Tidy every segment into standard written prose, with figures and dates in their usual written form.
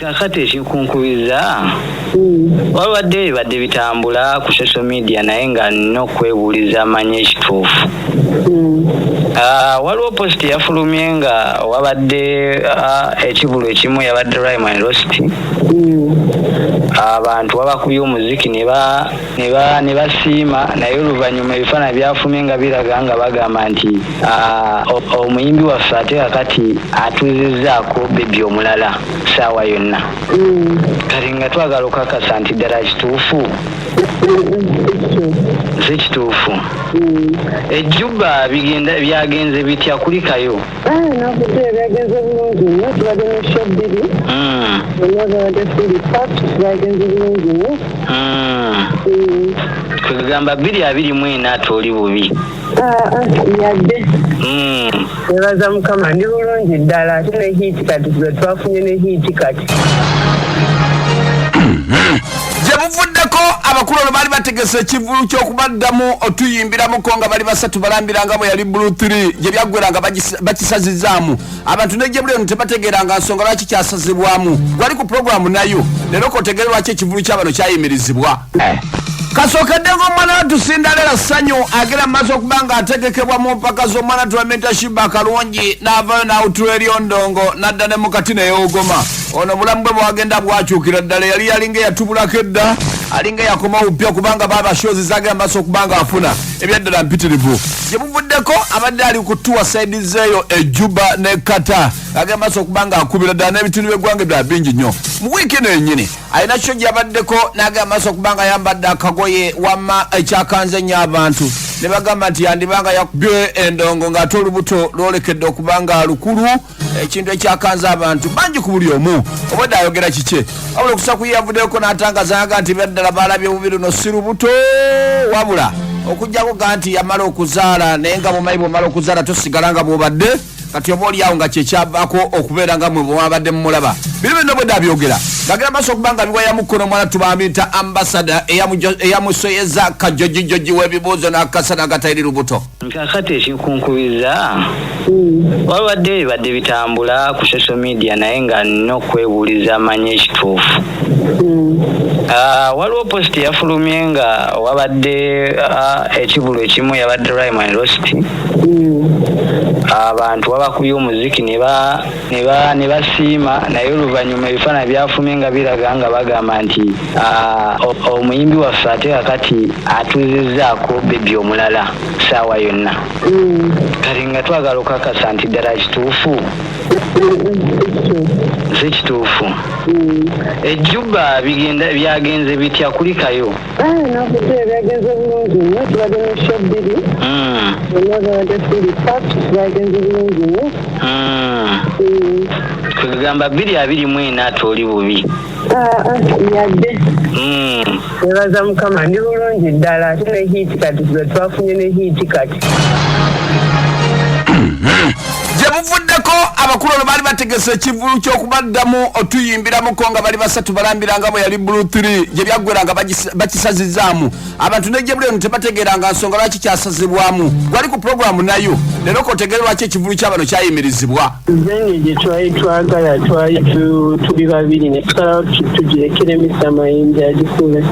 Kakati ekinkunkubiza wabadde badde bitambula ku social media naye nga nina okwebuuliza amanya ekituufu. Waliwo post yafulumye nga wabadde ekibulu ekimu yabadde Rhyme and Roast. Abantu babakubye omuziki ne basiima naye oluvannyuma ebifaananyi byafulumye nga biraga nga bagamba nti omuyimbi waffe ate kakati atuuzizaako bebi omulala saawa yonna. Kati nga twagala okukakasa nti ddala kituufu si kituufu. Ejjuba byagenze bitya kulikayo? Nakudde byagenze bulungi nnyo, tubadde ne show bbiri bonna babadde fully packed, byagenze bulungi nnyo. Kwegamba 224 ate oli bubi yadde nebaza Mukama ndi bulungi ddala ate ne hiiti kati twe twafunye ne hiiti kati. Gye buvuddeko abakulu baali bategese ekivulu ky'okubaddamu otuyimbiramuko nga bali basatu balambiranga bwe yali Blue 3 gye byaggweranga bakisazizaamu abantu negye buli eno tebategeeranga nsonga lwaki kyasazibwamu. Gwali ku programu nayo leero kotegere lwaki ekivulu ky'abano kyayimirizibwa. Kasookedde ng'omwana tusindalela ssanyu agera mu maaso okuba nga ategekebwa mu mpaka z'omwana mentorship akalungi n'avaayo n'awutula eryondongo n'adda ne mukati neyoogoma. Ono bulamu bwe bwagenda bwakyukira ddala yali yalinga eyatubulako edda alinga yakoma upya kubanga baba shozi zagenda maaso okuba nga afuna ebyaddala mpitirivu. Gye buvuddeko abadde ali ku tuwa saidi zeeyo Ejjuba ne Kata agenda maaso okuba nga akubira ddala n'ebituli by'eggwanga ebirala bingi nnyo. Mu wiiki nennyini alina kyo gy'abaddeko n'agenda maaso okuba nga ayambadde akagoye wamma ekyakanze nnyo abantu ne bagamba nti yandibanga yakubye endongo ng'ate olubuto lwolekedde okuba nga lukulu ekintu ekyakanze abantu bangi ku buli omu obwedde ayogera kike wabula okusaku yavuddeko n'atangazaga nti byaddala baalabye bubi luno si lubuto wabula okugjako ga nti yamala okuzaala naye nga mumanyi bw'omala okuzaala tosigala nga bw'obadde kati oba oliawo nga kyekyavaako okubeera nga mwe bwabadde mumulaba biri bino bwedde abyogera ngagera maaso okuba nga biwayamu mukono omwana tubamuyita ambasada eyamusoyeza kajojijoji w'ebibuuzo n'akasana agatayiri lubuto. Kakati ekinkunkubiza wabadde badde bitambula ku social media naye nga nina okwebuuliza amanya ekituufu. Waliwo post yafulumye nga wabadde ekibulu ekimu yabadde Rhyme and Roast. Abantu babakubye omuziki ne basiima naye oluvannyuma ebifaananyi byafulumye nga biraga nga bagamba nti omuyimbi waffe ate kakati atuuzizaako bebi omulala saawa yonna. Kati nga twagala okukakasa nti ddala kituufu si kituufu. Ejjuba byagenze bitya kulikayo? Nakudde byagenze bulungi nnyo, tubadde ne show bbiri bonna babadde fully packed, byagenze bulungi nnyo. Kwegamba 224 ate oli bubi yadde nebaza Mukama ndi bulungi ddala ate ne hiiti kati twe twafunye ne hiiti kati. Gye buvuddeko abakulu baali bategese ekivulu ky'okubaddamu otuyimbiramuko nga bali basatu balambiranga bwe yali Blue 3 gye byaggweranga bakisazizaamu abantu negye buli eno tebategeeranga nsonga lwaki kyasazibwamu. Gwali ku programu nayo leero kotegere lwaki ekivulu ky'abano kyayimirizibwa. Zenye gye twali twagala twali tuli babiri ne tusalawo tugirekere Mr. Mayimbi agikube.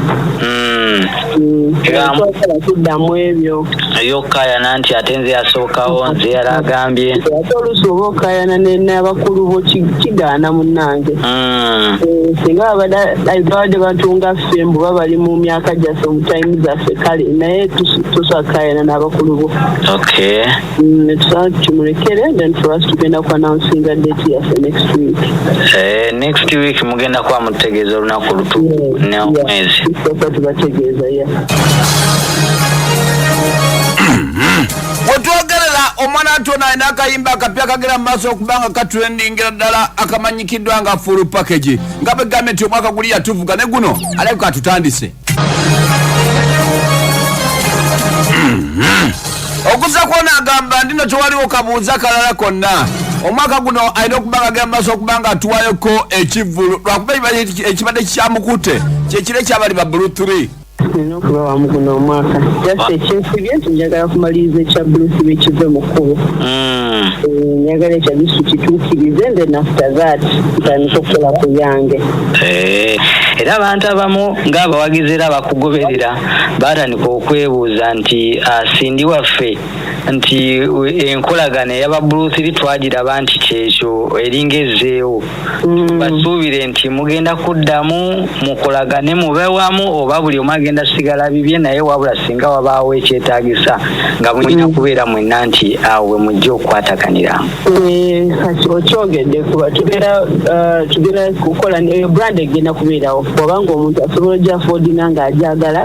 Twagala tuddamu ebyo eyokkaayana nti ate nze yasookawo nze yali agambye ate oluusi oba okkaayana n'abakulu bo kigaana munnange. Singa babadde batunga ffe mbuba bali mu myaka gyaffe mu time zaffe kale naye tusakkaayana n'abakulu bo. Ne tusaba tukimulekere then for us tugenda ku announcing date yaffe next week. Next week mugenda kuba mutegeeza olunaku lutuufu n'omwezi. Tubategeeza wetwogerera omwana atona alina akayimba akapya kagera mu maaso okuba nga katrendingira ddala akamanyikiddwa nga full package nga begambye nti omwaka guli yatuvuga ne guno alabika atutandise. Okuza kwona agamba ndino tewaliwo kabuuza kalala konna omwaka guno alina okuba nga agera mu maaso okuba nga atuwayoko ekivulu lwakuba ekibadde kikyamukute kyekiro ekyabali ba Blue 3. Nokuba wamu guno omwaka just ekyensibye nti njagala kumaliriza ekya Bruce bekive mu kkubo njagala ekya bisu kituukirize and then after that ntandika okukola ku yange era abantu abamu ng'abawagizi era abakugoberera baatandika okwebuuza nti Sindi waffe nti enkolagana ey'aba Bruce twagiraba nti kyekyo eringa ezzeewo basuubire nti mugenda kuddamu mukolagane mube wamu oba buli omu agenda sigala bibye naye wabula singa wabaawo ekyetaagisa nga mulina kubeera mwenna nti awo we mujja okukwatakanira okyogedde kuba tugenda kukola brand egenda kubeerawo obanga omuntu asobola ojja affordinga ng'ajagala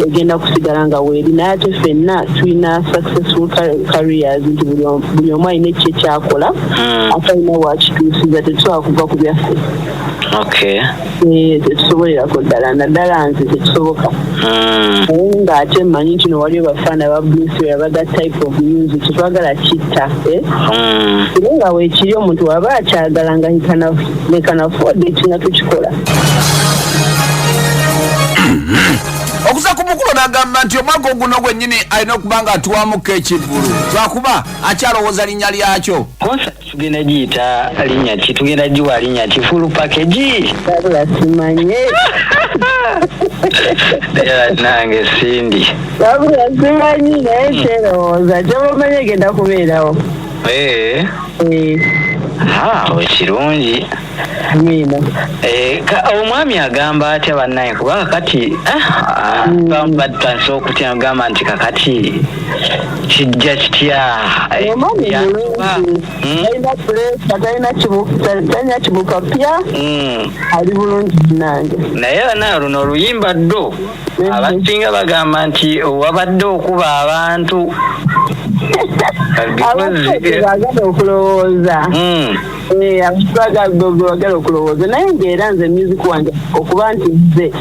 egenda kusigala nga weeri naye ate ffenna tulina successful careers nti buli omu alina ekyo ekyakola atalina wakituusiza tetusobola kuva ku byaffe tetusobolerako ddala naddala nze tetusoboka naye ng'ate mmanyi nti nowaliyo bafaana ba Bruce yabaga type of music tetwagala kitta naye nga weekiri omuntu waba akyagala nga he can afford it nga tukikola okuza ku mukulu n'agamba nti omwaka oguno gwennyini alina okuba nga atuwamuko ekivvulu lwakuba akyalowooza linnya lyakyo konsati tugenda giyita linnya ki tugenda giwa linnya ki full package abula simanye nange Sindi abula simanyi naye kyerowooza kyobamanyi egenda kubeerawo kirungi omwami agamba atya bannaye kuba kakati batandise okutya agamba nti kakati kijja kitya omwami mulungi talina kibukapya ali bulungi nange naye banaye luno oluyimba ddo abasinga bagamba nti wabadde okuba abantu bagala okulowooza bagala okulowooza naye ngaera nze music wange okuba nti nze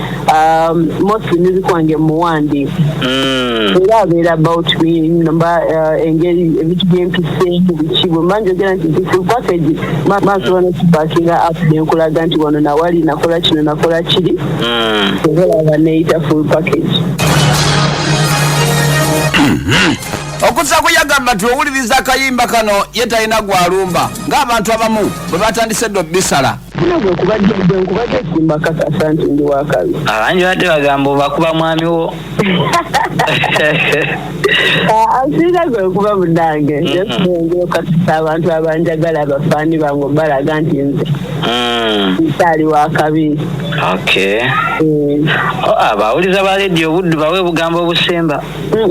mostly music wange muwandiisi era abeera about me engeri ebintu byempiseemu biki bwe mba njogera nti full package maasobola nokupakinga up nenkulaga nti wano nawali nakola kino nakola kiri obalaba neyita full package okusaako yagamba nti owuliriza akayimba kano ye talina gwalumba ng'abantu abamu bwe batandise ddo bisala bwenkubadde esimba kakasa nti ndi wakabi abangi badde bagamba obakuba mwami wo asiira gwekuba munange nengera okakasa abantu abanjagala abafaani bange balaga nti nze nsaali wakabi abawuliza ba lediyo buddu bawe obugambo obusemba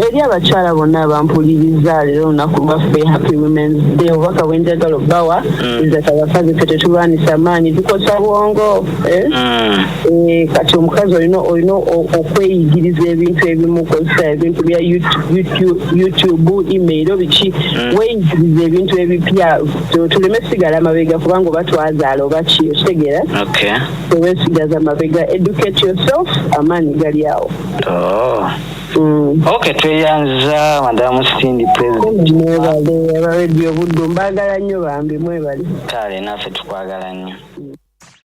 eri abakyala bonna abampuliriza leero olunaku lwaffe happy women's day obubaka bwenjagala obbawa nze abakazi fe tetubaanisa maanyi tukosa bwongo kati omukazi olina okweyigiriza ebintu ebimu kozesa ebintu bya youtube email biki weyigiriza ebintu ebipya tuleme sigala amabega kubanga oba twazaala oba ki okitegeera tewesigaza amabega educate yourself amaanyi gali awo tweyanza madamu Sindi president mwebale abaredio buddu mbagala nnyo bambi mwebale kale naffe tukwagala nnyo